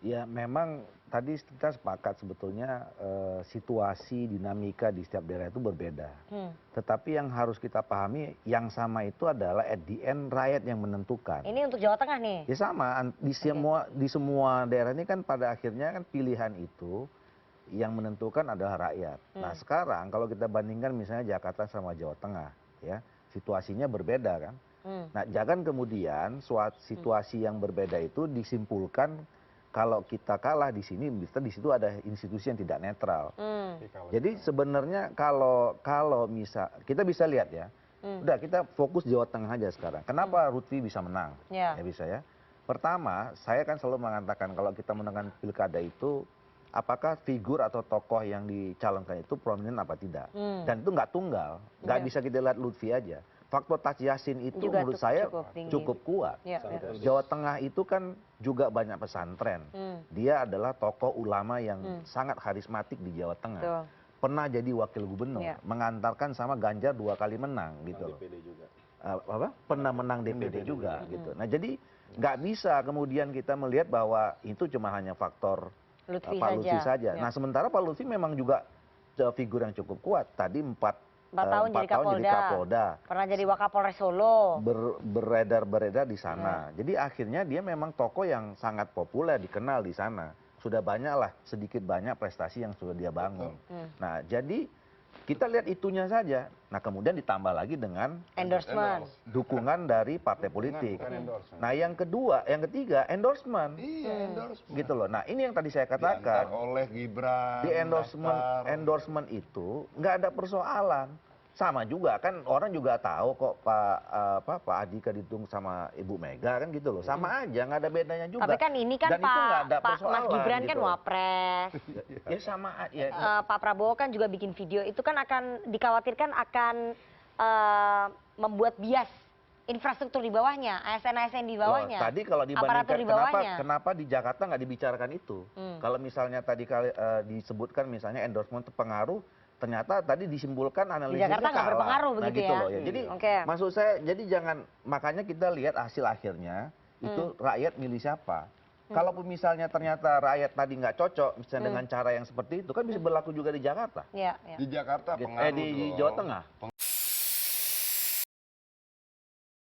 Ya memang tadi kita sepakat sebetulnya situasi dinamika di setiap daerah itu berbeda. Tetapi yang harus kita pahami yang sama itu adalah at the end rakyat yang menentukan. Ini untuk Jawa Tengah nih. Ya sama di semua daerah ini kan pada akhirnya kan pilihan itu yang menentukan adalah rakyat. Nah sekarang kalau kita bandingkan misalnya Jakarta sama Jawa Tengah, ya situasinya berbeda kan. Nah jangan kemudian situasi yang berbeda itu disimpulkan kalau kita kalah di sini, di situ ada institusi yang tidak netral. Jadi sebenarnya kalau kita bisa lihat ya, udah kita fokus Jawa Tengah aja sekarang. Kenapa Lutfi bisa menang? Ya bisa ya. Pertama, saya kan selalu mengatakan kalau kita menangkan pilkada itu, apakah figur atau tokoh yang dicalonkan itu prominent apa tidak? Dan itu nggak tunggal, nggak bisa kita lihat Lutfi aja. Faktor Taj Yassin itu juga menurut saya cukup kuat. Jawa Tengah itu kan juga banyak pesantren. Dia adalah tokoh ulama yang sangat karismatik di Jawa Tengah. Pernah jadi wakil gubernur, mengantarkan sama Ganjar 2 kali menang gitu. DPD juga. Pernah menang DPD juga gitu. Nah jadi nggak bisa kemudian kita melihat bahwa itu cuma hanya faktor Pak Lutfi saja. Nah sementara Pak Lutfi memang juga figur yang cukup kuat. Tadi 4 tahun jadi Kapolda. Pernah jadi Wakapolres Solo. Beredar di sana. Jadi akhirnya dia memang tokoh yang sangat populer, dikenal di sana. Sudah banyaklah, sedikit banyak prestasi yang sudah dia bangun. Nah jadi kita lihat itunya saja. Nah kemudian ditambah lagi dengan endorsement, dukungan dari partai politik. Nah yang ketiga endorsement. Gitu loh. Nah ini yang tadi saya katakan. Oleh Gibran. Di endorsement itu nggak ada persoalan. Sama juga kan orang juga tahu kok Pak Andika ditunggu sama Ibu Mega kan gitu loh. Sama aja nggak ada bedanya juga. Tapi kan ini kan Dan itu nggak ada Pak Mas Gibran gitu. kan wapres. Ya sama aja. Pak Prabowo kan juga bikin video itu kan akan dikhawatirkan akan membuat bias infrastruktur di bawahnya, ASN di bawahnya. Loh, tadi kalau dibandingkan kenapa di Jakarta nggak dibicarakan itu? Kalau misalnya tadi disebutkan misalnya endorsement pengaruh, ternyata tadi disimpulkan analisisnya di Jakarta nggak berpengaruh begitu gitu ya. Loh, ya. Jadi maksud saya jadi jangan, makanya kita lihat hasil akhirnya itu rakyat milih siapa. Kalaupun misalnya ternyata rakyat tadi nggak cocok misalnya dengan cara yang seperti itu kan bisa berlaku juga di Jakarta. Iya. Di Jakarta pengaruh di Jawa Tengah.